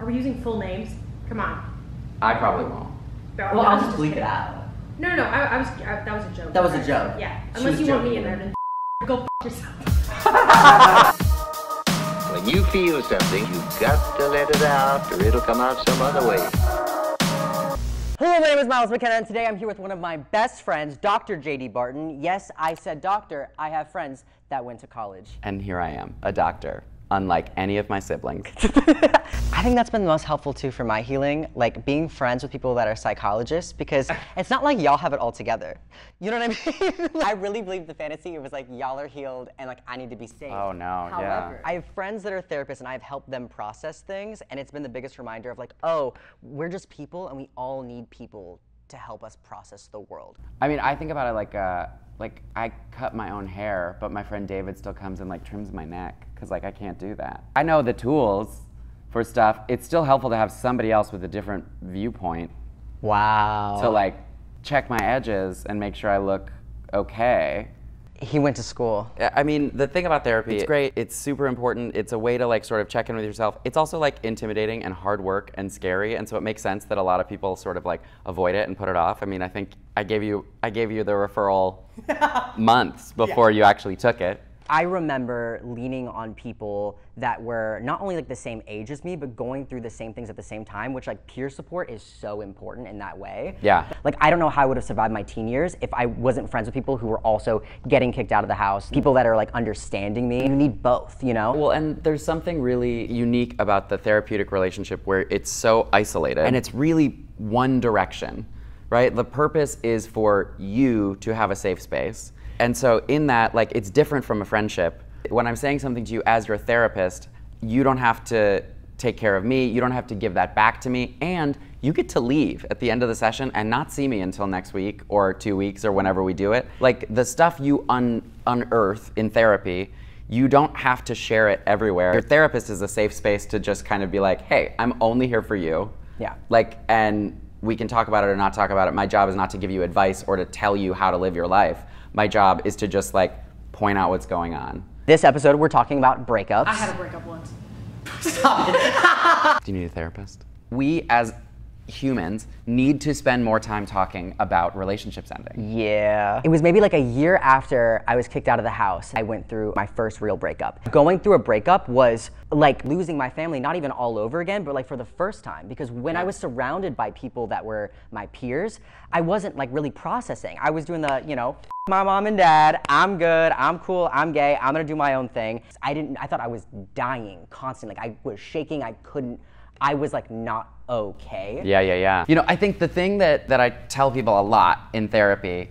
Are we using full names? Come on. I probably won't. No, Well, I'll just bleep it out. No, that was a joke. That was a joke. Yeah, She unless was you want me in joking. there, then go yourself. When you feel something, you've got to let it out or it'll come out some other way. Hello, my name is McKenna, and today I'm here with one of my best friends, Dr. J.D. Barton. Yes, I said doctor. I have friends that went to college. And here I am, a doctor, unlike any of my siblings. I think that's been the most helpful too for my healing, like being friends with people that are psychologists, because it's not like y'all have it all together. You know what I mean? I really believe the fantasy. It was like y'all are healed and like I need to be saved. Oh no, However, yeah. I have friends that are therapists and I've helped them process things, and it's been the biggest reminder of like, oh, we're just people and we all need people to help us process the world. I mean, I think about it like I cut my own hair, but my friend David still comes and like trims my neck, because like I can't do that. I know the tools for stuff. It's still helpful to have somebody else with a different viewpoint. Wow. To like check my edges and make sure I look okay. He went to school. I mean, the thing about therapy, it's great, it's super important, it's a way to like sort of check in with yourself. It's also like intimidating and hard work and scary, and so it makes sense that a lot of people sort of like avoid it and put it off. I mean, I think I gave you the referral months before you actually took it. I remember leaning on people that were not only like the same age as me, but going through the same things at the same time, which like peer support is so important in that way. Yeah. Like I don't know how I would have survived my teen years if I wasn't friends with people who were also getting kicked out of the house, people that are like understanding me. You need both, you know? Well, and there's something really unique about the therapeutic relationship where it's so isolated and it's really one direction, right? The purpose is for you to have a safe space. And so in that, like, it's different from a friendship. When I'm saying something to you as your therapist, you don't have to take care of me, you don't have to give that back to me, and you get to leave at the end of the session and not see me until next week or 2 weeks or whenever we do it. Like, the stuff you unearth in therapy, you don't have to share it everywhere. Your therapist is a safe space to just kind of be like, hey, I'm only here for you. Yeah. Like, and we can talk about it or not talk about it. My job is not to give you advice or to tell you how to live your life. My job is to just like point out what's going on. This episode, we're talking about breakups. I had a breakup once. Stop it. Do you need a therapist? We as humans need to spend more time talking about relationships ending. Yeah. It was maybe like a year after I was kicked out of the house, I went through my first real breakup. Going through a breakup was like losing my family, not even all over again, but like for the first time. Because when I was surrounded by people that were my peers, I wasn't like really processing. I was doing the, you know, my mom and dad, I'm good, I'm cool, I'm gay, I'm gonna do my own thing. I thought I was dying constantly. Like I was shaking, I was like not okay. Yeah. You know, I think the thing that I tell people a lot in therapy,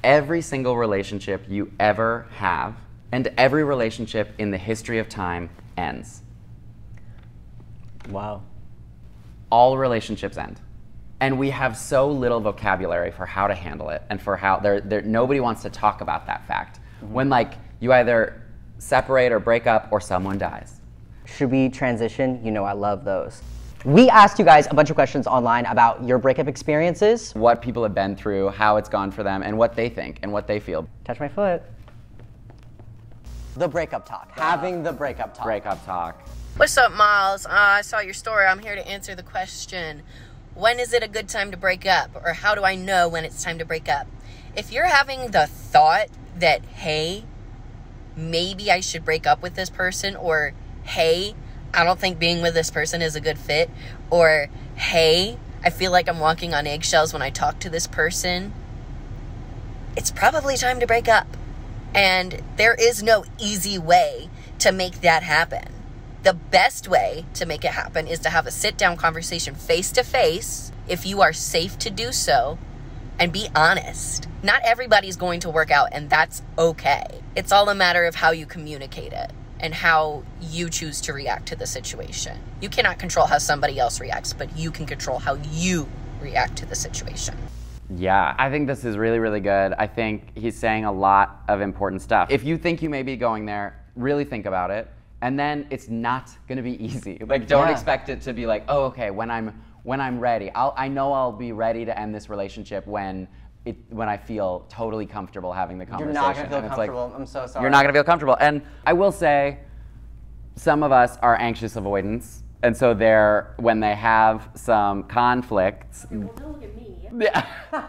every single relationship you ever have and every relationship in the history of time ends. Wow. All relationships end. And we have so little vocabulary for how to handle it and for how nobody wants to talk about that fact. Mm-hmm. When like you either separate or break up or someone dies. Should we transition? You know I love those. We asked you guys a bunch of questions online about your breakup experiences. What people have been through, how it's gone for them, and what they think and what they feel. Touch my foot. The breakup talk. Having the breakup talk. Breakup talk. What's up, Miles? I saw your story. I'm here to answer the question. When is it a good time to break up? Or how do I know when it's time to break up? If you're having the thought that, hey, maybe I should break up with this person, or hey, I don't think being with this person is a good fit, or hey, I feel like I'm walking on eggshells when I talk to this person, it's probably time to break up. And there is no easy way to make that happen. The best way to make it happen is to have a sit-down conversation face-to-face, if you are safe to do so, and be honest. Not everybody's going to work out, and that's okay. It's all a matter of how you communicate it and how you choose to react to the situation. You cannot control how somebody else reacts, but you can control how you react to the situation. Yeah, I think this is really, really good. I think he's saying a lot of important stuff. If you think you may be going there, really think about it. And then it's not gonna be easy. Like, don't expect it to be like, oh, okay, when I'm ready. I know I'll be ready to end this relationship when I feel totally comfortable having the conversation. You're not gonna feel and it's comfortable. Like, I'm so sorry. You're not gonna feel comfortable. And I will say, some of us are anxious avoidants, And so when they have some conflicts, Well, don't look at me.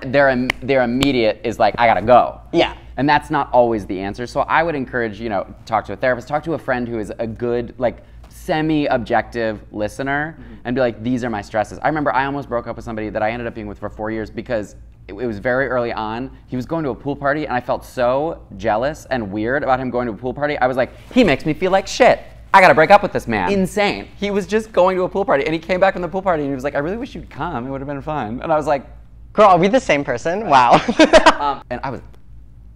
their immediate is like, I gotta go. Yeah. And that's not always the answer. So I would encourage, talk to a therapist, talk to a friend who is a good, like, semi-objective listener and be like, these are my stresses. I remember I almost broke up with somebody that I ended up being with for 4 years because it was very early on. He was going to a pool party and I felt so jealous and weird about him going to a pool party. I was like, he makes me feel like shit. I gotta break up with this man. Insane. He was just going to a pool party and he came back from the pool party and he was like, I really wish you'd come. It would have been fun. And I was like, Girl, are we the same person? Right. Wow. And I was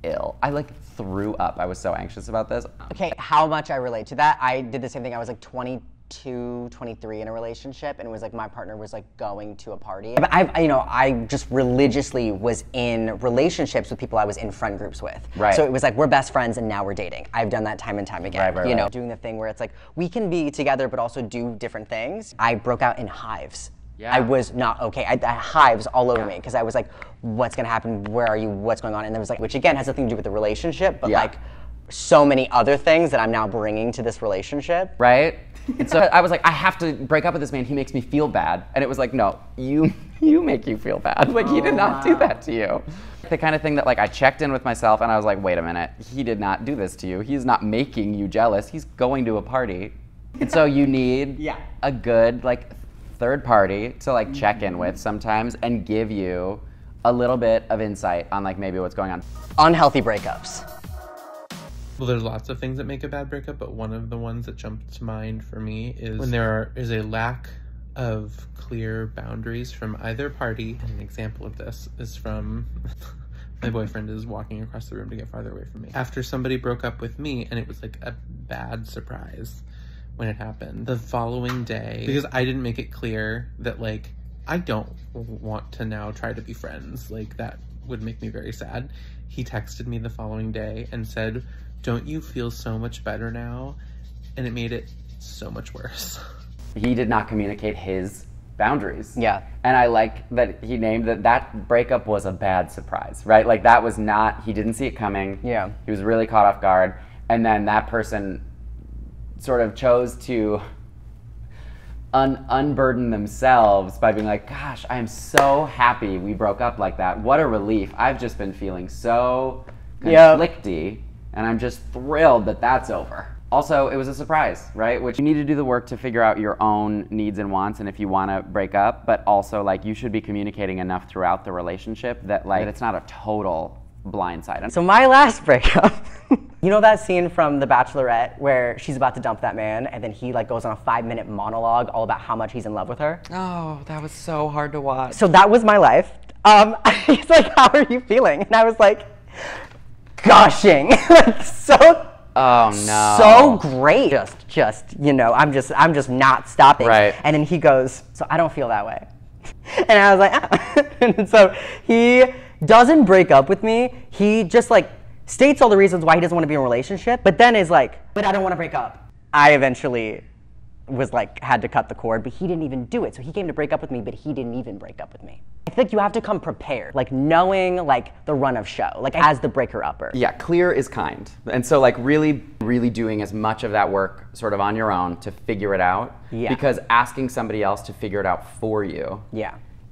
ill. I like threw up. I was so anxious about this. Okay, how much I relate to that. I did the same thing. I was like 22, 23 in a relationship, and it was like my partner was like going to a party. But I just religiously was in relationships with people I was in friend groups with. Right. So it was like we're best friends and now we're dating. I've done that time and time again. Right. Doing the thing where it's like we can be together but also do different things. I broke out in hives. Yeah. I was not okay. I had hives all over me because I was like, what's gonna happen? Where are you? What's going on? And there was like, which again has nothing to do with the relationship, but like so many other things that I'm now bringing to this relationship. Right? And so I was like, I have to break up with this man. He makes me feel bad. And it was like, no, you make you feel bad. Like he did not do that to you. The kind of thing that like I checked in with myself and I was like, wait a minute, he did not do this to you. He's not making you jealous. He's going to a party. And so you need a good like third party to like check in with sometimes and give you a little bit of insight on like maybe what's going on. Unhealthy breakups. Well, there's lots of things that make a bad breakup, but one of the ones that jumped to mind for me is when there is a lack of clear boundaries from either party. And an example of this is from my boyfriend is walking across the room to get farther away from me. After somebody broke up with me, and it was like a bad surprise when it happened. The following day, because I didn't make it clear that like, I don't want to now try to be friends. Like that would make me very sad. He texted me the following day and said, don't you feel so much better now? And it made it so much worse. He did not communicate his boundaries. Yeah. And I like that he named that breakup was a bad surprise, right? Like that was not, he didn't see it coming. Yeah. He was really caught off guard. And then that person sort of chose to unburden themselves by being like, gosh, I am so happy we broke up like that. What a relief. I've just been feeling so conflicty, and I'm just thrilled that that's over. Also, it was a surprise, right? Which you need to do the work to figure out your own needs and wants and if you want to break up, but also like you should be communicating enough throughout the relationship that like it's not a total blindside. So my last breakup, you know that scene from The Bachelorette where she's about to dump that man and then he like goes on a 5-minute monologue all about how much he's in love with her? Oh, that was so hard to watch. So that was my life. He's like, how are you feeling? And I was like, gushing. Like so so great. Just I'm just not stopping. Right. And then he goes, so I don't feel that way. And I was like, ah. And so he doesn't break up with me. He just like states all the reasons why he doesn't want to be in a relationship, but then is like, but I don't want to break up. I eventually was like, had to cut the cord, but he didn't even do it. So he came to break up with me, but he didn't even break up with me. I think you have to come prepared, like knowing like the run of show, like as the breaker-upper. Yeah, clear is kind. And so like really doing as much of that work sort of on your own to figure it out. Yeah. Because asking somebody else to figure it out for you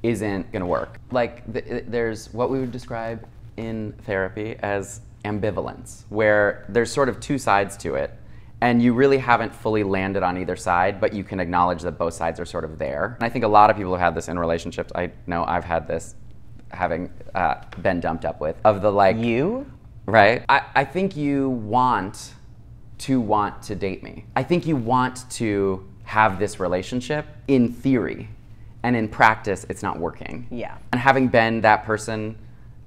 isn't gonna work. Like there's what we would describe in therapy as ambivalence, where there's sort of two sides to it. And you really haven't fully landed on either side, but you can acknowledge that both sides are sort of there. And I think a lot of people have had this in relationships. I know I've had this having been dumped up with, of the like... You? Right? I think you want to date me. I think you want to have this relationship in theory, and in practice, it's not working. Yeah. And having been that person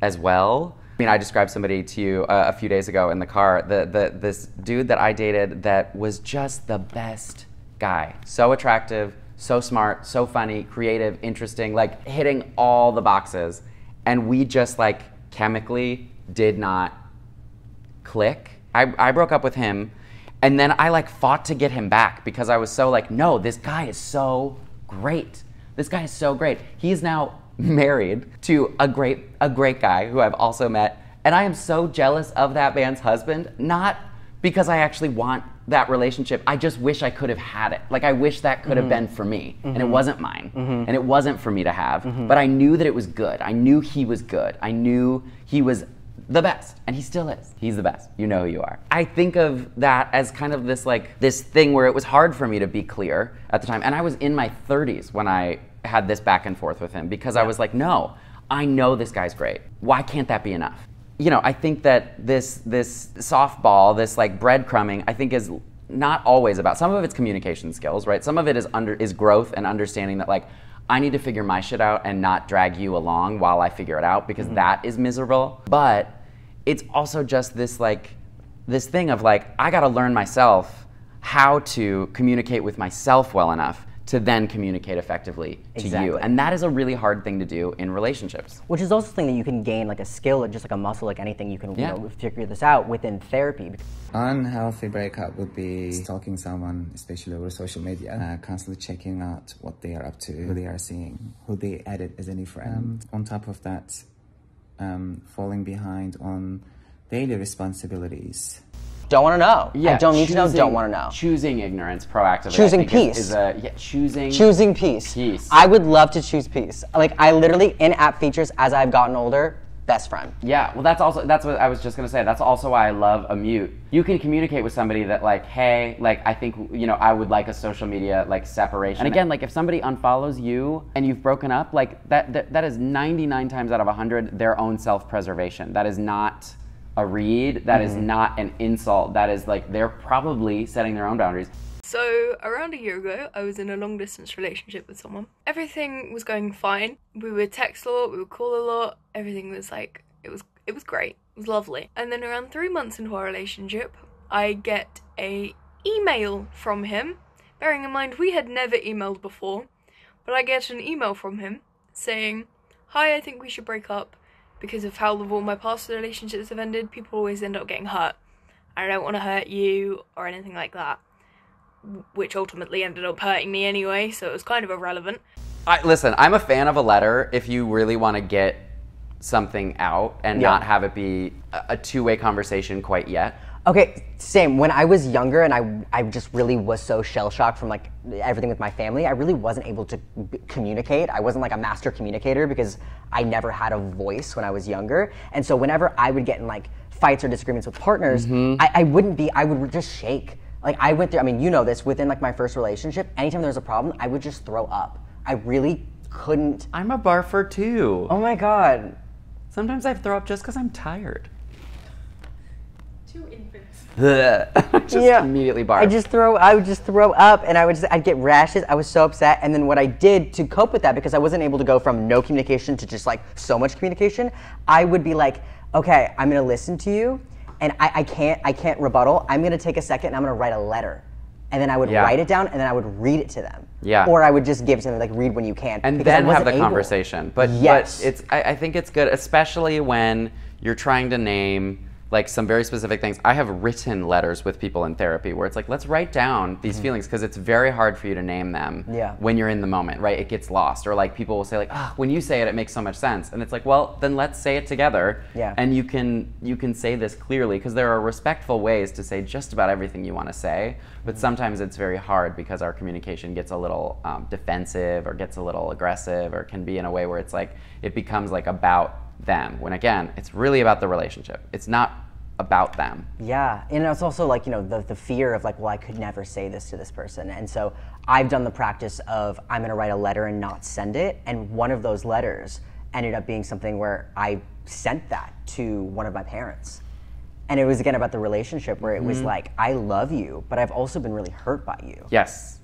as well, I mean, I described somebody to you a few days ago in the car, this dude that I dated that was just the best guy. So attractive, so smart, so funny, creative, interesting, like hitting all the boxes. And we just like chemically did not click. I broke up with him, and then I like fought to get him back because I was so like, no, this guy is so great. This guy is so great. He's now married to a great guy who I've also met, and I am so jealous of that man's husband, not because I actually want that relationship. I just wish I could have had it. Like, I wish that could have been for me, and it wasn't mine, and it wasn't for me to have, but I knew that it was good. I knew he was good. I knew he was the best, and he still is. He's the best. You know who you are. I think of that as kind of this, like, this thing where it was hard for me to be clear at the time, and I was in my 30s when I had this back and forth with him, because I was like, no, I know this guy's great. Why can't that be enough? You know, I think that this softball, this like breadcrumbing, I think is not always about, some of it's communication skills, right? Some of it is growth and understanding that, like, I need to figure my shit out and not drag you along while I figure it out, because that is miserable. But it's also just this, like, this thing of, like, I gotta learn myself how to communicate with myself well enough to then communicate effectively to you. And that is a really hard thing to do in relationships. Which is also something that you can gain, like a skill or just like a muscle, like anything you can you know, figure this out within therapy. Unhealthy breakup would be stalking someone, especially over social media, constantly checking out what they are up to, who they are seeing, who they added as a new friend. On top of that, falling behind on daily responsibilities. Don't want to know. Yeah, I don't need to know, don't want to know. Choosing ignorance proactively. Choosing peace. Choosing peace. I would love to choose peace. Like, I literally, in-app features as I've gotten older, best friend. Yeah, well, that's what I was just gonna say. That's also why I love a mute. You can communicate with somebody that, like, hey, like, I think, you know, I would like a social media, like, separation. And again, like, if somebody unfollows you and you've broken up, like, that is 99 times out of 100 their own self-preservation. That is not a read, that is not an insult. That is, like, they're probably setting their own boundaries. So around a year ago, I was in a long distance relationship with someone. Everything was going fine. We would text a lot, we would call a lot. Everything was like, it was great, it was lovely. And then around 3 months into our relationship, I get a email from him. Bearing in mind, we had never emailed before, but I get an email from him saying, hi, I think we should break up. Because of how all my past relationships have ended, people always end up getting hurt. I don't want to hurt you or anything like that. Which ultimately ended up hurting me anyway, so it was kind of irrelevant. Listen, I'm a fan of a letter if you really want to get something out and not have it be a two-way conversation quite yet. Okay, same. When I was younger and I just really was so shell-shocked from, like, everything with my family, I really wasn't able to communicate. I wasn't like a master communicator because I never had a voice when I was younger. And so whenever I would get in, like, fights or disagreements with partners, I would just shake. Like, I went through, I mean, you know this, within, like, my first relationship, anytime there was a problem, I would just throw up. I really couldn't. I'm a barfer too. Oh my God. Sometimes I throw up just because I'm tired. 2 infants. Immediately barf. I would just throw up, and I'd get rashes. I was so upset. And then what I did to cope with that, because I wasn't able to go from no communication to just, like, so much communication, I would be like, okay, I'm gonna listen to you, and I can't rebuttal. I'm gonna take a second and I'm gonna write a letter. And then I would write it down and then I would read it to them. Yeah. Or I would just give it to them, like, read when you can. And then have the conversation. But I think it's good, especially when you're trying to name, like, some very specific things. I have written letters with people in therapy where it's like, let's write down these feelings, because it's very hard for you to name them when you're in the moment, right? It gets lost. Or, like, people will say, like, oh, when you say it, it makes so much sense. And it's like, well, then let's say it together. Yeah. And you can say this clearly, because there are respectful ways to say just about everything you want to say. But sometimes it's very hard because our communication gets a little defensive or gets a little aggressive, or can be in a way where it's like, it becomes like about them, when again, it's really about the relationship. It's not about them. Yeah, and it's also, like, you know, the fear of, like, well, I could never say this to this person. And so I've done the practice of, I'm gonna write a letter and not send it. And one of those letters ended up being something where I sent that to one of my parents. And it was, again, about the relationship where it was like, I love you, but I've also been really hurt by you. Yes.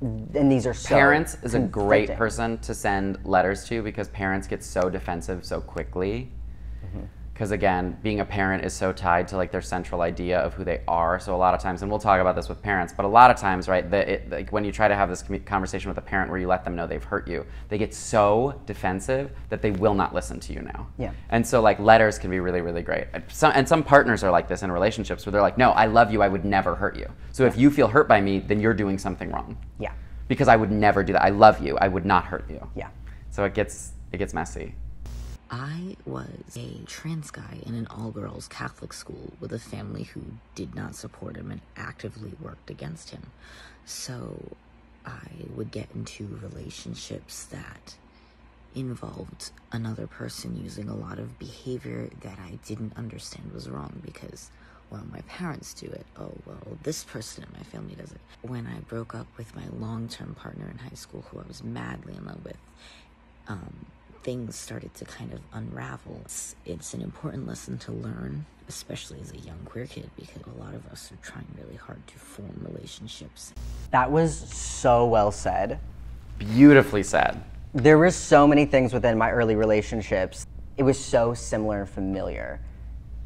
And these are so Parents is a great person to send letters to, because parents get so defensive so quickly. Because again, being a parent is so tied to, like, their central idea of who they are. So a lot of times, and we'll talk about this with parents, but a lot of times, right, like, when you try to have this conversation with a parent where you let them know they've hurt you, they get so defensive that they will not listen to you now. Yeah. And so, like, letters can be really, really great. And some partners are like this in relationships where they're like, no, I love you, I would never hurt you. So if you feel hurt by me, then you're doing something wrong. Yeah. Because I would never do that. I love you, I would not hurt you. Yeah. So it gets messy. I was a trans guy in an all-girls Catholic school with a family who did not support him and actively worked against him. So I would get into relationships that involved another person using a lot of behavior that I didn't understand was wrong because, well, my parents do it. Oh, well, this person in my family does it. When I broke up with my long-term partner in high school, who I was madly in love with, things started to kind of unravel. It's an important lesson to learn, especially as a young queer kid, because a lot of us are trying really hard to form relationships. That was so well said. Beautifully said. There were so many things within my early relationships. It was so similar and familiar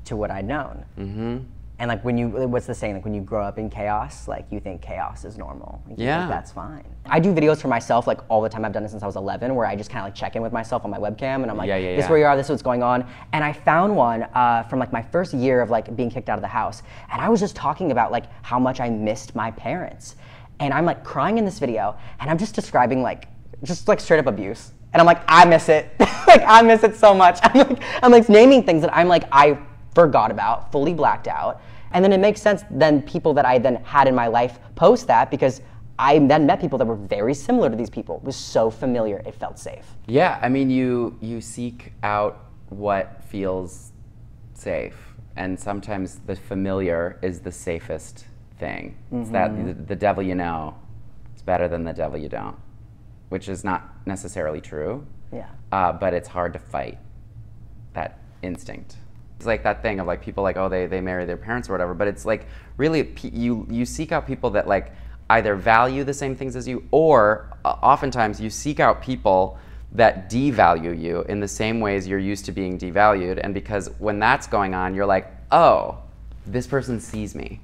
to what I'd known. Mm-hmm. And like when you, what's the saying, like when you grow up in chaos, like you think chaos is normal. Like, you think that's fine. I do videos for myself like all the time. I've done it since I was 11, where I just kind of like check in with myself on my webcam and I'm like, this is where you are, this is what's going on. And I found one from like my first year of like being kicked out of the house. And I was just talking about like how much I missed my parents. And I'm like crying in this video and I'm just describing like, just like straight up abuse. And I'm like, I miss it. Like I miss it so much. I'm like naming things that I'm like, I forgot about, fully blacked out. And then it makes sense then people that I then had in my life post that, because I then met people that were very similar to these people. It was so familiar, it felt safe. Yeah, I mean, you seek out what feels safe, and sometimes the familiar is the safest thing. Mm-hmm. It's that the devil you know is better than the devil you don't, which is not necessarily true. Yeah. But it's hard to fight that instinct. It's like that thing of like people like, oh, they marry their parents or whatever, but it's like really you seek out people that like either value the same things as you, or oftentimes you seek out people that devalue you in the same ways you're used to being devalued. And because when that's going on, you're like, oh, this person sees me.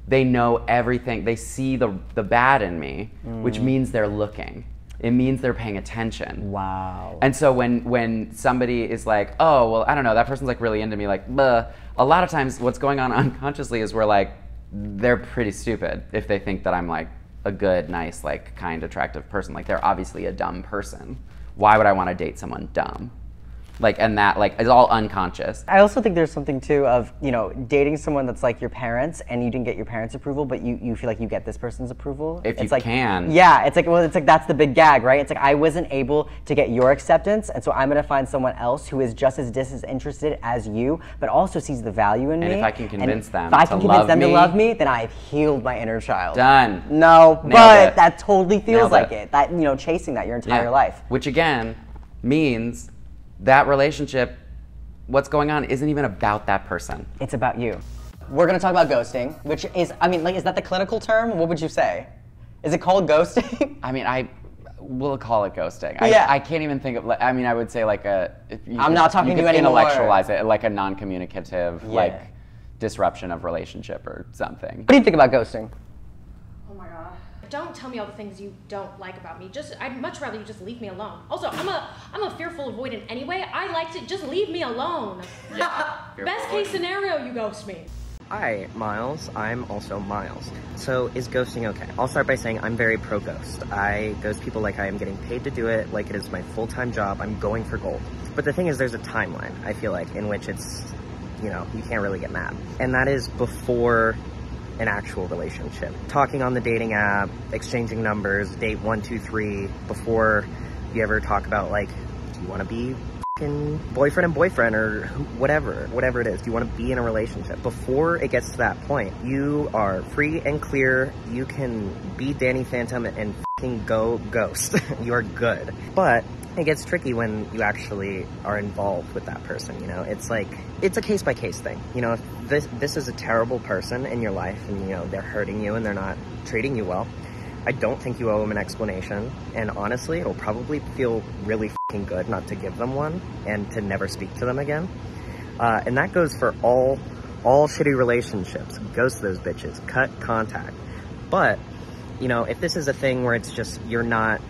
They know everything. They see the bad in me, which means they're looking. It means they're paying attention. Wow. And so when somebody is like, oh, well, I don't know, that person's like really into me, like, bleh. A lot of times what's going on unconsciously is we're like, they're pretty stupid if they think that I'm like a good, nice, like kind, attractive person. Like they're obviously a dumb person. Why would I want to date someone dumb? Like, and that like is all unconscious. I also think there's something too of, you know, dating someone that's like your parents and you didn't get your parents' approval, but you feel like you get this person's approval. If you like, can. Yeah, it's like, well, it's like that's the big gag, right? It's like I wasn't able to get your acceptance, and so I'm gonna find someone else who is just as disinterested as you, but also sees the value in me. And if I can convince them to love me, then I've healed my inner child. Done. No, Nailed but it. that totally feels Nailed like it. it. That, you know, chasing that your entire life. Which again means that relationship, what's going on isn't even about that person. It's about you. We're gonna talk about ghosting, which is, I mean, like, is that the clinical term? What would you say? Is it called ghosting? I mean, we'll call it ghosting. Yeah. I can't even think of, I mean, I would say like I'm not talking to you anymore. Intellectualize it, like a non-communicative, like disruption of relationship or something. What do you think about ghosting? Oh my god. Don't tell me all the things you don't like about me. I'd much rather you just leave me alone. Also, I'm a fearful avoidant anyway. I like to just leave me alone. Yeah. Best case scenario, you ghost me. Hi, Miles. I'm also Miles. So, is ghosting okay? I'll start by saying I'm very pro-ghost. I ghost people like I am getting paid to do it, like it is my full-time job. I'm going for gold. But the thing is, there's a timeline, I feel like, in which it's, you know, you can't really get mad. And that is before an actual relationship. Talking on the dating app, exchanging numbers, date 1, 2, 3, before you ever talk about like, do you want to be boyfriend and boyfriend or whatever it is. Do you want to be in a relationship? Before it gets to that point, you are free and clear. You can be Danny Phantom and go ghost. You are good. But it gets tricky when you actually are involved with that person, you know? It's like, it's a case-by-case thing. You know, if this is a terrible person in your life and, you know, they're hurting you and they're not treating you well, I don't think you owe them an explanation. And honestly, it'll probably feel really good not to give them one and to never speak to them again. And that goes for all shitty relationships. Ghost those bitches. Cut contact. But, you know, if this is a thing where it's just you're not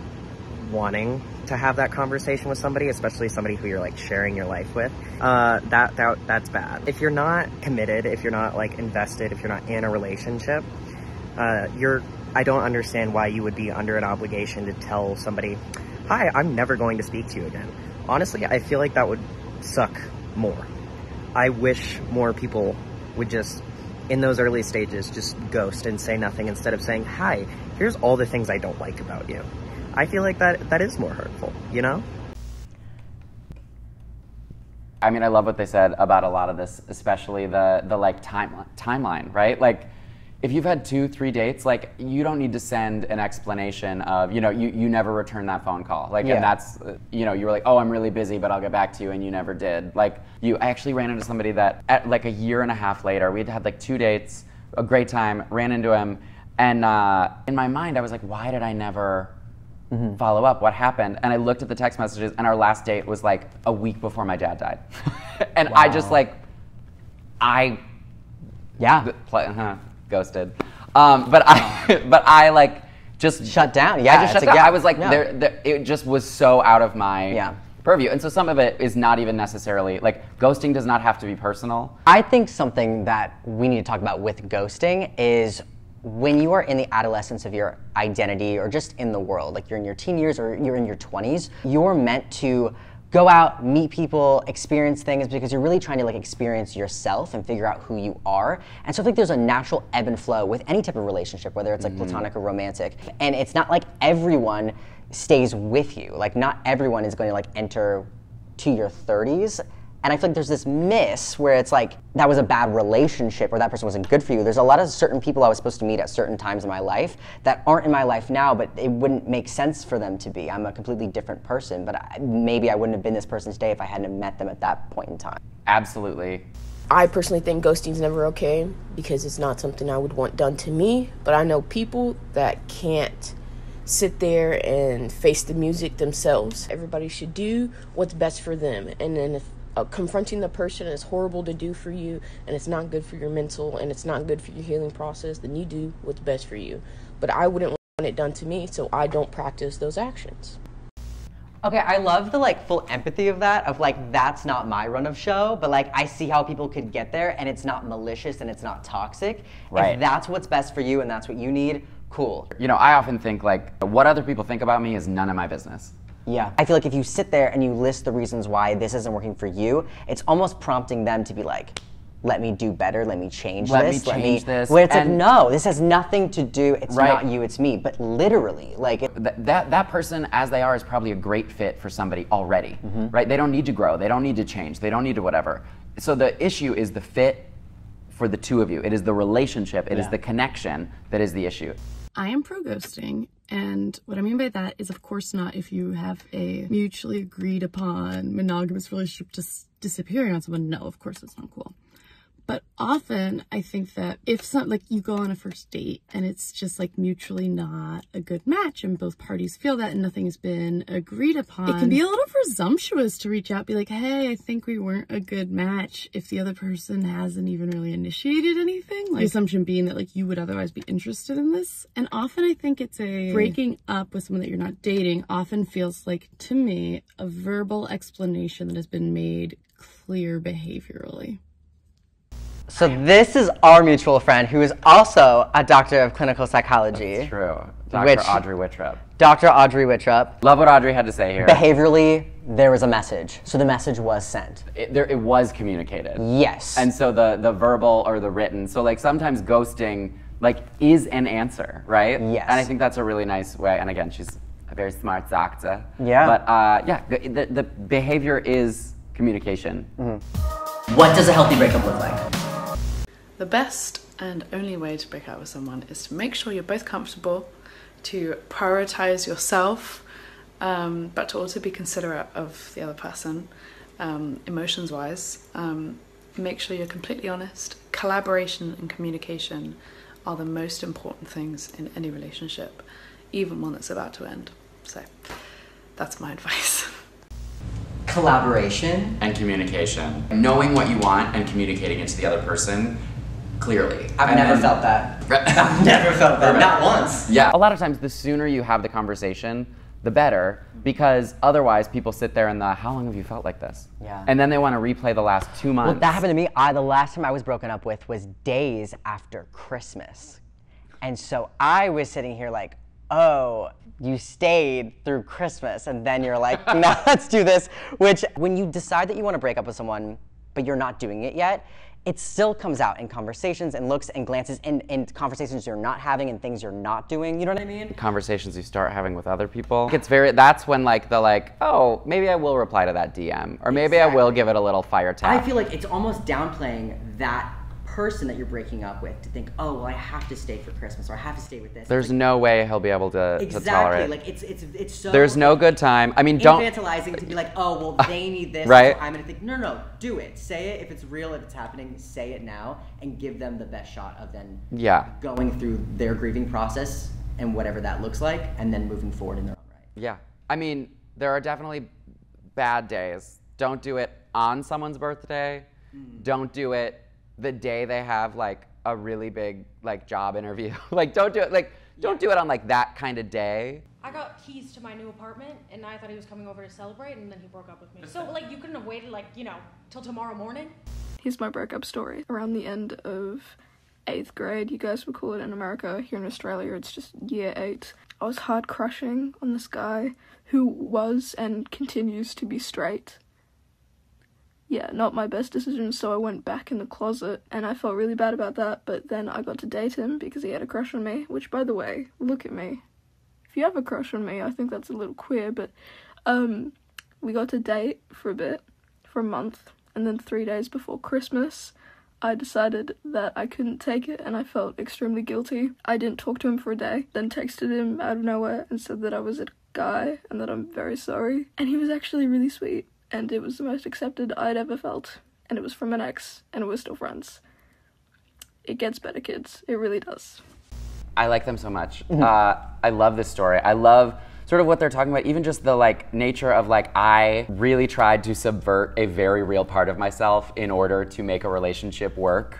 wanting to have that conversation with somebody, especially somebody who you're like sharing your life with, that's bad. If you're not committed, if you're not like invested, if you're not in a relationship, I don't understand why you would be under an obligation to tell somebody, hi, I'm never going to speak to you again. honestly, I feel like that would suck more. I wish more people would just, in those early stages, just ghost and say nothing instead of saying, hi, here's all the things I don't like about you. I feel like that is more hurtful, you know? I mean, I love what they said about a lot of this, especially the like timeline, right? Like, if you've had 2-3 dates, like, you don't need to send an explanation of, you know, you never returned that phone call. Like, and that's, you know, you were like, oh, I'm really busy, but I'll get back to you, and you never did. Like, I actually ran into somebody that, at like a year and a half later, we'd had like 2 dates, a great time, ran into him, and in my mind, I was like, why did I never follow up? What happened? And I looked at the text messages, and our last date was like a week before my dad died. And I just like, ghosted. But I like just shut down. Yeah, I just shut down. I was like, it just was so out of my purview. And so some of it is not even necessarily, like, ghosting does not have to be personal. I think something that we need to talk about with ghosting is when you are in the adolescence of your identity or just in the world, like you're in your teen years or you're in your 20s, you're meant to go out, meet people, experience things, because you're really trying to like experience yourself and figure out who you are. And so I think there's a natural ebb and flow with any type of relationship, whether it's like platonic or romantic. And it's not like everyone stays with you. Like, not everyone is going to like enter to your 30s. And I feel like there's this miss where it's like, that was a bad relationship or that person wasn't good for you. There's a lot of certain people I was supposed to meet at certain times in my life that aren't in my life now, but it wouldn't make sense for them to be. I'm a completely different person, but maybe I wouldn't have been this person today if I hadn't met them at that point in time. Absolutely. I personally think ghosting's never okay because it's not something I would want done to me, but I know people that can't sit there and face the music themselves. Everybody should do what's best for them, and then if confronting the person is horrible to do for you and it's not good for your mental and it's not good for your healing process, then you do what's best for you. But I wouldn't want it done to me, so I don't practice those actions. Okay, I love the like full empathy of that, of like, that's not my run of show, but like, I see how people could get there and it's not malicious and it's not toxic. Right. If that's what's best for you and that's what you need, cool. You know, I often think like, what other people think about me is none of my business. Yeah. I feel like if you sit there and you list the reasons why this isn't working for you, it's almost prompting them to be like, let me do better, let me change this. Let me change this. Where it's like, no, this has nothing to do, it's not you, it's me. But literally, like... That person, as they are, is probably a great fit for somebody already, right? They don't need to grow, they don't need to change, they don't need to whatever. So the issue is the fit for the two of you. It is the relationship, it is the connection that is the issue. I am pro-ghosting, and what I mean by that is, of course not if you have a mutually agreed upon monogamous relationship just disappearing on someone. No, of course that's not cool. But often I think that if like you go on a first date and it's just like mutually not a good match and both parties feel that and nothing's been agreed upon, it can be a little presumptuous to reach out, be like, hey, I think we weren't a good match, if the other person hasn't even really initiated anything. Like, the assumption being that like you would otherwise be interested in this. And often I think it's a breaking up with someone that you're not dating often feels like, to me, a verbal explanation that has been made clear behaviorally. So this is our mutual friend who is also a doctor of clinical psychology. That's true. Dr. Audrey Wittrup. Dr. Audrey Wittrup. Love what Audrey had to say here. Behaviorally, there was a message. So the message was sent. It was communicated. Yes. And so the verbal or the written. So like sometimes ghosting like is an answer, right? Yes. And I think that's a really nice way. And again, she's a very smart doctor. Yeah. But yeah, the behavior is communication. What does a healthy breakup look like? The best and only way to break up with someone is to make sure you're both comfortable, to prioritize yourself, but to also be considerate of the other person, emotions-wise. Make sure you're completely honest. Collaboration and communication are the most important things in any relationship, even one that's about to end. So that's my advice. Collaboration and communication. Knowing what you want and communicating it to the other person clearly. I've never felt that. I've never felt that, not once. Yeah. A lot of times the sooner you have the conversation, the better, because otherwise people sit there and how long have you felt like this? Yeah. And then they want to replay the last 2 months. Well, that happened to me. The last time I was broken up with was days after Christmas. And so I was sitting here like, oh, you stayed through Christmas and then you're like, now let's do this. Which, when you decide that you want to break up with someone, but you're not doing it yet, it still comes out in conversations and looks and glances and conversations you're not having and things you're not doing, you know what I mean? Conversations you start having with other people. That's when like oh, maybe I will reply to that DM, or maybe I will give it a little fire tap. I feel like it's almost downplaying that person that you're breaking up with to think, oh, well, I have to stay for Christmas, or I have to stay with this. There's no way he'll be able to tolerate. Like it's so. There's no good time. I mean, don't infantilizing to be like, oh, well, they need this. Right. So I'm gonna think, no, do it. Say it if it's real, if it's happening. Say it now, and give them the best shot of then going through their grieving process and whatever that looks like, and then moving forward in their own right. Yeah, I mean, there are definitely bad days. Don't do it on someone's birthday. Don't do it the day they have like a really big like job interview. Like don't do it on like that kind of day. I got keys to my new apartment and I thought he was coming over to celebrate, and then he broke up with me. So like you couldn't have waited like, till tomorrow morning? Here's my breakup story. Around the end of 8th grade, you guys would call it in America. Here in Australia, it's just year 8. I was hard crushing on this guy who was and continues to be straight. Yeah, not my best decision, so I went back in the closet, and I felt really bad about that, but then I got to date him because he had a crush on me, which, by the way, look at me. If you have a crush on me, I think that's a little queer, but, we got to date for a bit, for a month, and then 3 days before Christmas, I decided that I couldn't take it, and I felt extremely guilty. I didn't talk to him for a day, then texted him out of nowhere and said that I was a guy, and that I'm very sorry, and he was actually really sweet. And it was the most accepted I'd ever felt. And it was from an ex, and we're still friends. It gets better, kids. It really does. I like them so much. I love this story. I love sort of what they're talking about, even just the like nature of like, I really tried to subvert a very real part of myself in order to make a relationship work.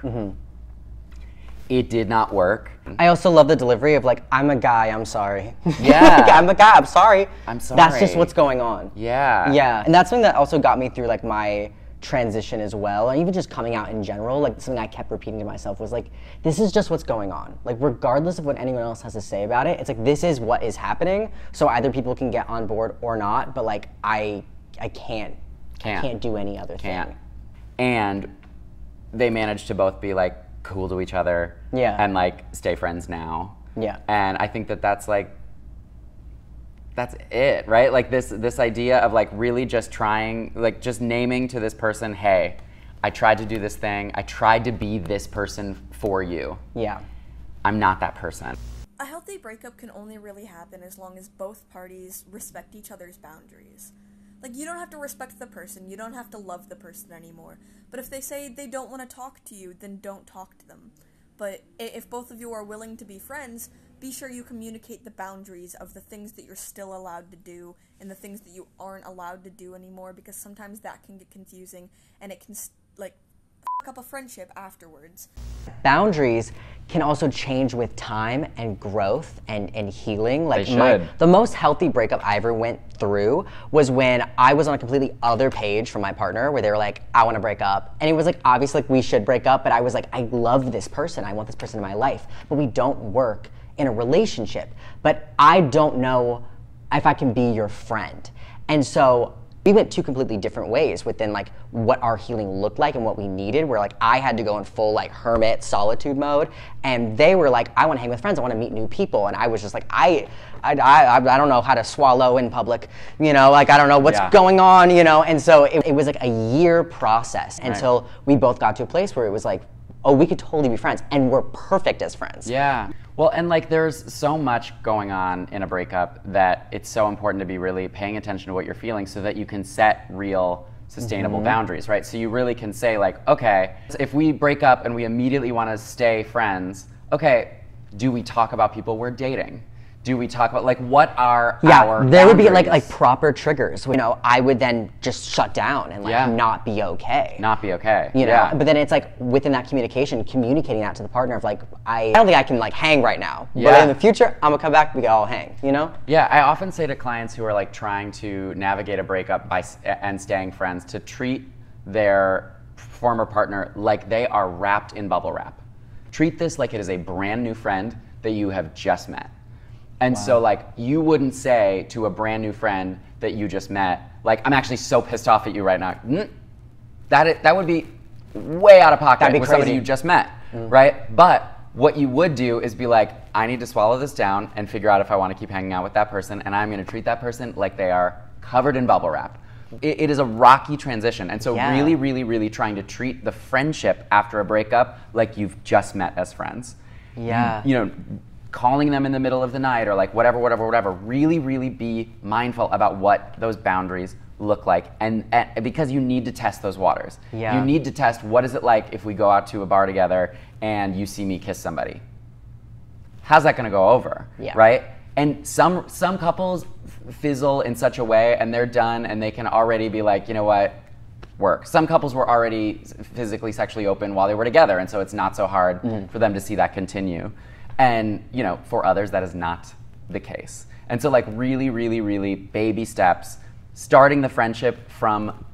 It did not work. I also love the delivery of like, I'm a guy, I'm sorry. Yeah. Like, I'm a guy, I'm sorry. I'm sorry. That's just what's going on. Yeah. Yeah, and that's something that also got me through like my transition as well, and even just coming out in general, like something I kept repeating to myself was like, this is just what's going on. Like regardless of what anyone else has to say about it, it's like, this is what is happening, so either people can get on board or not, but like, I can't do any other thing. And they managed to both be like, cool to each other, and like stay friends now. And I think that that's it, right? Like this idea of like really just trying, like just naming to this person, hey, I tried to do this thing, I tried to be this person for you. I'm not that person. A healthy breakup can only really happen as long as both parties respect each other's boundaries. Like, you don't have to respect the person, you don't have to love the person anymore. But if they say they don't want to talk to you, then don't talk to them. But if both of you are willing to be friends, be sure you communicate the boundaries of the things that you're still allowed to do and the things that you aren't allowed to do anymore, because sometimes that can get confusing and it can, like, f*** up a friendship afterwards. Boundaries can also change with time and growth and healing. Like the most healthy breakup I ever went through was when I was on a completely other page from my partner where they were like, I want to break up. And it was like, obviously like we should break up, but I was like, I love this person. I want this person in my life, but we don't work in a relationship. But I don't know if I can be your friend. And so we went two completely different ways within like what our healing looked like and what we needed, where like I had to go in full like hermit solitude mode, and they were like, I want to hang with friends, I want to meet new people, and I was just like, I don't know how to swallow in public, you know, like I don't know what's going on, you know, and so it was like a year process until we both got to a place where it was like, oh, we could totally be friends, and we're perfect as friends. Yeah. Well, and like there's so much going on in a breakup that it's so important to be really paying attention to what you're feeling so that you can set real sustainable boundaries, right? So you really can say like, okay, if we break up and we immediately want to stay friends, okay, do we talk about people we're dating? Do we talk about like what are our there boundaries? would be like proper triggers. You know, I would then just shut down and like not be okay. Not be okay. You know, but then it's like within that communication, communicating that to the partner of like, I don't think I can like hang right now, but in the future, I'm gonna come back, we can all hang, you know? Yeah, I often say to clients who are like trying to navigate a breakup and staying friends to treat their former partner like they are wrapped in bubble wrap. Treat this like it is a brand new friend that you have just met. And so like you wouldn't say to a brand new friend that you just met, like, I'm actually so pissed off at you right now. That would be way out of pocket with somebody you just met, right? But what you would do is be like, I need to swallow this down and figure out if I want to keep hanging out with that person, and I'm going to treat that person like they are covered in bubble wrap. It is a rocky transition, and so really, really, really trying to treat the friendship after a breakup like you've just met as friends. Yeah. You know, calling them in the middle of the night or like whatever. Really, really be mindful about what those boundaries look like, and because you need to test those waters. Yeah. You need to test, what is it like if we go out to a bar together and you see me kiss somebody? How's that gonna go over, right? And some couples fizzle in such a way and they're done and they can already be like, you know what, work. Some couples were already physically sexually open while they were together, and so it's not so hard for them to see that continue. And you know, for others that is not the case. And so like really, really, really baby steps, starting the friendship from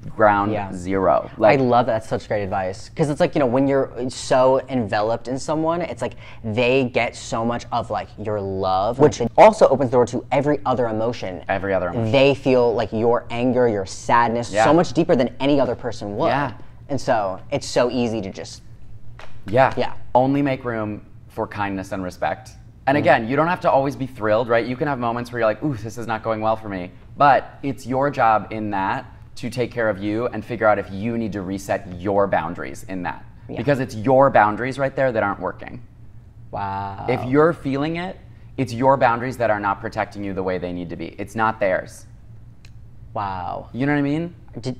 ground zero. Like, I love that. That's such great advice. Because it's like, you know, when you're so enveloped in someone, it's like they get so much of like your love, which also opens the door to every other emotion. Every other emotion. They feel like your anger, your sadness, so much deeper than any other person would. Yeah. And so it's so easy to just... Only make room for kindness and respect. And again, you don't have to always be thrilled, right? You can have moments where you're like, ooh, this is not going well for me. But it's your job in that to take care of you and figure out if you need to reset your boundaries in that. Because it's your boundaries right there that aren't working. Wow. If you're feeling it, it's your boundaries that are not protecting you the way they need to be. It's not theirs. Wow. You know what I mean?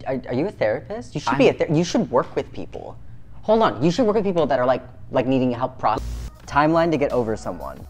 Are you a therapist? You should be you should work with people. Hold on, you should work with people that are like needing help process. Timeline to get over someone.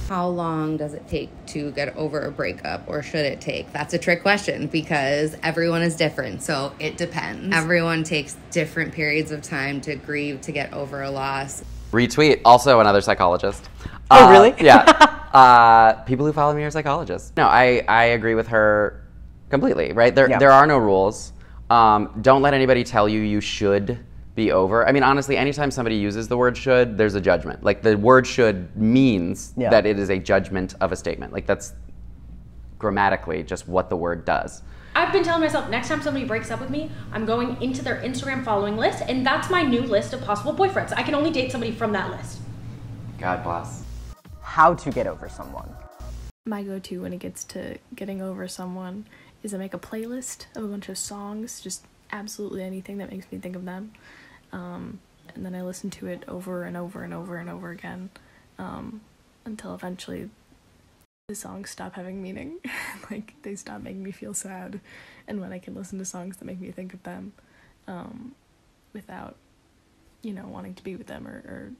How long does it take to get over a breakup, or should it take? That's a trick question because everyone is different, so it depends. Everyone takes different periods of time to grieve, to get over a loss. Retweet, also another psychologist. Oh, really? Yeah. People who follow me are psychologists. No, I agree with her completely, right? There are no rules. Don't let anybody tell you you should be over. I mean, honestly, anytime somebody uses the word should, there's a judgment. Like, the word should means that it is a judgment of a statement. Like, that's grammatically just what the word does. I've been telling myself, next time somebody breaks up with me, I'm going into their Instagram following list, and that's my new list of possible boyfriends. I can only date somebody from that list. God bless. How to get over someone. My go-to when it gets to getting over someone is I make a playlist of a bunch of songs, just absolutely anything that makes me think of them. And then I listen to it over and over and over and over again until eventually the songs stop having meaning. Like, they stop making me feel sad. And when I can listen to songs that make me think of them without, you know, wanting to be with them or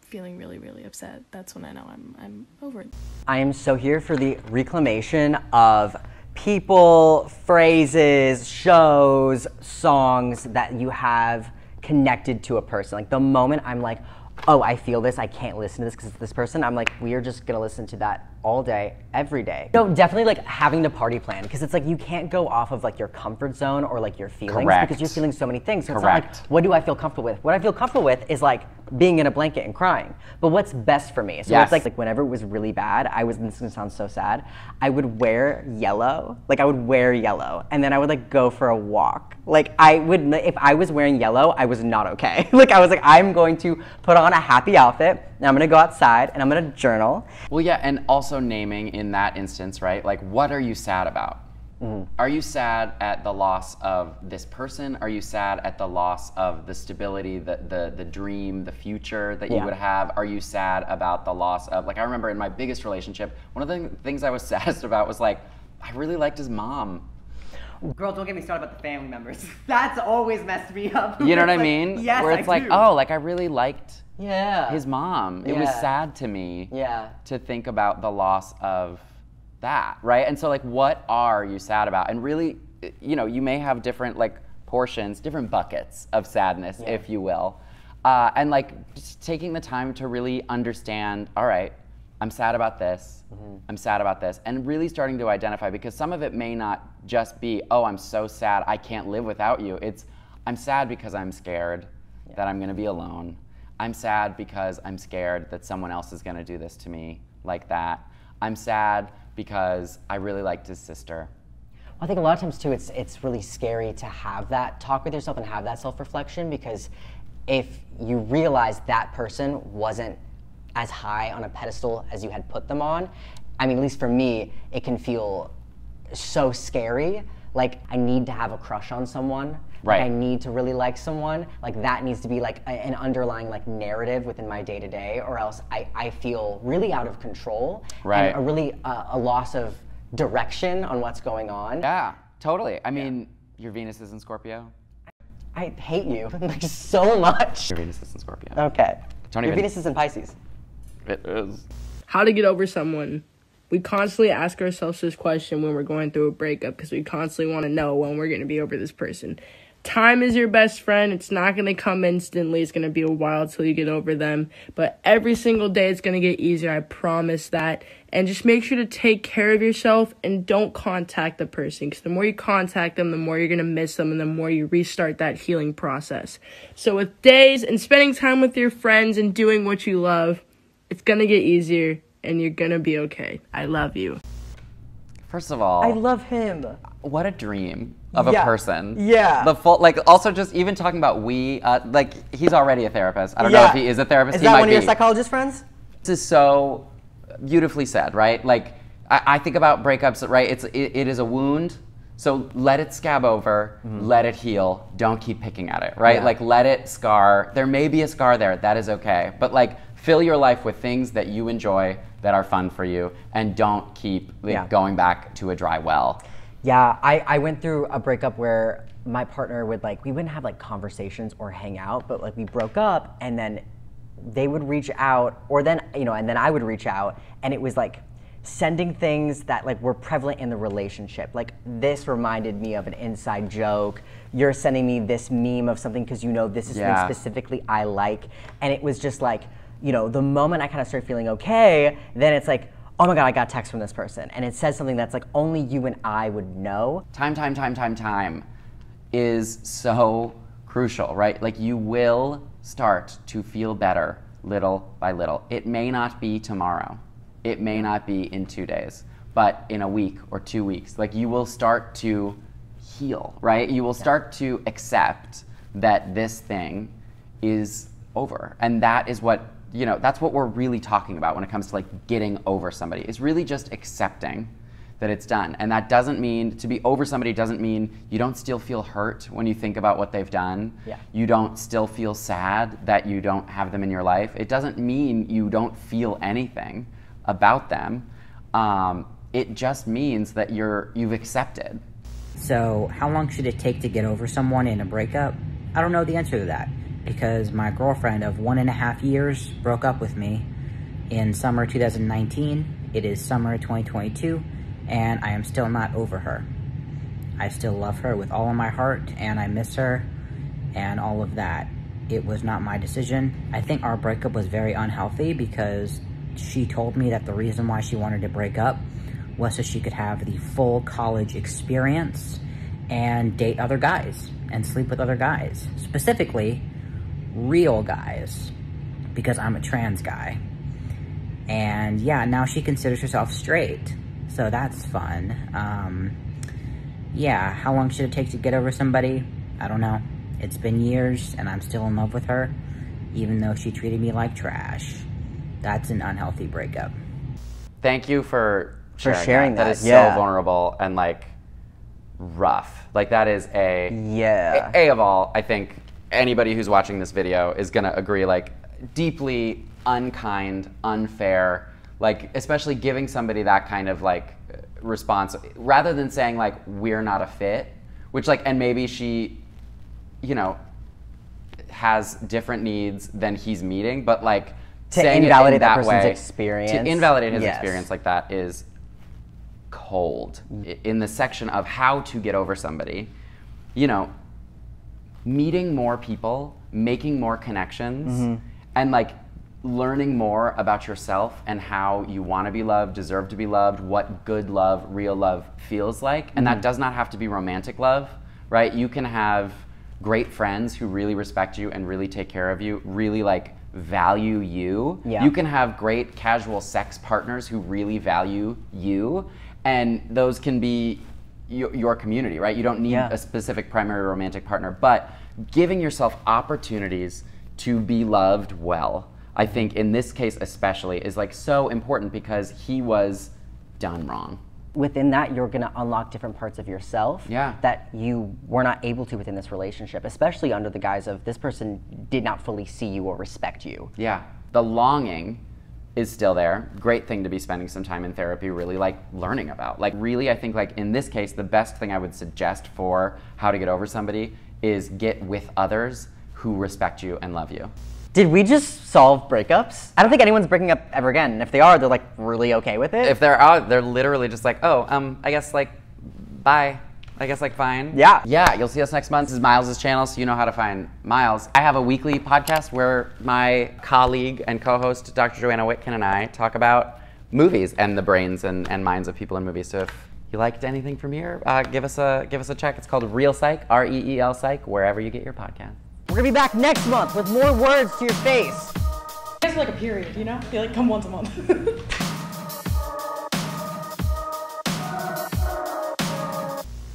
feeling really, really upset, that's when I know I'm over it. I am so here for the reclamation of people, phrases, shows, songs that you have connected to a person. Like, the moment I'm like, oh, I feel this, I can't listen to this because it's this person, I'm like, we are just gonna listen to that all day, every day. No, definitely like having to party plan, because it's like you can't go off of like your comfort zone or like your feelings because you're feeling so many things. So it's not like, what do I feel comfortable with? What I feel comfortable with is like being in a blanket and crying. But what's best for me? So it's like whenever it was really bad, this is gonna sound so sad, I would wear yellow. Like, I would wear yellow and then I would like go for a walk. Like, if I was wearing yellow, I was not okay. Like, I was like, I'm going to put on a happy outfit and I'm gonna go outside and I'm gonna journal. Well, yeah, and also naming in that instance, right? Like, what are you sad about? Are you sad at the loss of this person? Are you sad at the loss of the stability, the dream, the future that you would have? Are you sad about the loss of, like, I remember in my biggest relationship, one of the things I was saddest about was like, I really liked his mom. Girl, don't get me started about the family members. That's always messed me up. You know what I mean? Yes, where it's like, oh, like I really liked his mom. It was sad to me to think about the loss of that, right? And so like, what are you sad about? And really, you know, you may have different like portions, different buckets of sadness, if you will. And like just taking the time to really understand, all right, I'm sad about this, I'm sad about this, and really starting to identify, because some of it may not just be, oh, I'm so sad, I can't live without you. It's, I'm sad because I'm scared that I'm gonna be alone. I'm sad because I'm scared that someone else is gonna do this to me like that. I'm sad because I really liked his sister. I think a lot of times too, it's really scary to have that talk with yourself and have that self-reflection, because if you realize that person wasn't as high on a pedestal as you had put them on, I mean, at least for me, it can feel so scary. Like, I need to have a crush on someone. Right. Like, I need to really like someone. Like, that needs to be like an underlying like narrative within my day-to-day, or else I feel really out of control. Right. And a really a loss of direction on what's going on. Yeah, totally. I mean, your Venus is in Scorpio. I hate you like so much. Your Venus is in Scorpio. Okay. Your Venus is in Pisces. It is. How to get over someone. We constantly ask ourselves this question when we're going through a breakup, because we constantly want to know when we're going to be over this person. Time is your best friend. It's not going to come instantly. It's going to be a while till you get over them. But every single day it's going to get easier. I promise that. And just make sure to take care of yourself and don't contact the person, because the more you contact them, the more you're going to miss them and the more you restart that healing process. So with days and spending time with your friends and doing what you love, it's going to get easier and you're going to be okay. I love you. First of all, I love him. What a dream of a person. Yeah. The full, like, also just even talking about like, he's already a therapist. I don't know if he is a therapist. Is that one of your psychologist friends? This is so beautifully said, right? Like, I think about breakups, right? It is a wound, so let it scab over, let it heal, don't keep picking at it, right? Yeah. Like, let it scar. There may be a scar there, that is okay. But like, fill your life with things that you enjoy, that are fun for you, and don't keep going back to a dry well. Yeah, I went through a breakup where my partner would we wouldn't have like conversations or hang out, but like we broke up and then they would reach out, or then, and then I would reach out, and it was like sending things that like were prevalent in the relationship. Like, this reminded me of an inside joke. You're sending me this meme of something because this is something specifically I like. And it was just like, the moment I kind of start feeling okay, then it's like, oh my God, I got a text from this person. And it says something that's like only you and I would know. Time is so crucial, right? Like, you will start to feel better little by little. It may not be tomorrow. It may not be in 2 days, but in a week or 2 weeks, like, you will start to heal, right? You will start to accept that this thing is over. And that is what, that's what we're really talking about when it comes to like getting over somebody. It's really just accepting that it's done. And that doesn't mean, to be over somebody doesn't mean you don't still feel hurt when you think about what they've done. Yeah. You don't still feel sad that you don't have them in your life. It doesn't mean you don't feel anything about them. It just means that you've accepted. So how long should it take to get over someone in a breakup? I don't know the answer to that, because my girlfriend of 1.5 years broke up with me in summer 2019. It is summer 2022, and I am still not over her. I still love her with all of my heart, and I miss her, and all of that. It was not my decision. I think our breakup was very unhealthy because she told me that the reason why she wanted to break up was so she could have the full college experience and date other guys and sleep with other guys. Specifically, real guys, because I'm a trans guy. And yeah, now she considers herself straight, so that's fun. Yeah, how long should it take to get over somebody? I don't know. It's been years and I'm still in love with her, even though she treated me like trash. That's an unhealthy breakup. Thank you for sharing that. That is so vulnerable and like rough. Like, that is A of all, I think anybody who's watching this video is gonna agree, like, deeply unkind, unfair, like, especially giving somebody that kind of like response, rather than saying like, we're not a fit, which like, and maybe she, has different needs than he's meeting, but like, to invalidate that person's experience. To invalidate his experience like that is cold. In the section of how to get over somebody, meeting more people, making more connections, and like learning more about yourself and how you want to be loved, deserve to be loved, what good love, real love feels like. And that does not have to be romantic love, right? You can have great friends who really respect you and really take care of you, really like value you. Yeah. You can have great casual sex partners who really value you, and those can be your community, right? You don't need a specific primary romantic partner, but giving yourself opportunities to be loved well, I think in this case especially, is like so important because he was done wrong. Within that, you're gonna unlock different parts of yourself that you were not able to within this relationship, especially under the guise of this person did not fully see you or respect you. Yeah, the longing is still there. Great thing to be spending some time in therapy really like learning about. Like really, I think like in this case, the best thing I would suggest for how to get over somebody is get with others who respect you and love you. Did we just solve breakups? I don't think anyone's breaking up ever again. And if they are, they're like really okay with it. If they're out, they're literally just like, oh, I guess like, bye. I guess like fine. Yeah. Yeah, you'll see us next month. This is Miles' channel, so you know how to find Miles. I have a weekly podcast where my colleague and co-host, Dr. Joanna Witkin, and I talk about movies and the brains and minds of people in movies. So if you liked anything from here, give us a check. It's called Real Psych, R-E-E-L Psych, wherever you get your podcast. We're gonna be back next month with more words to your face. You guys are like a period, you know? They like come once a month.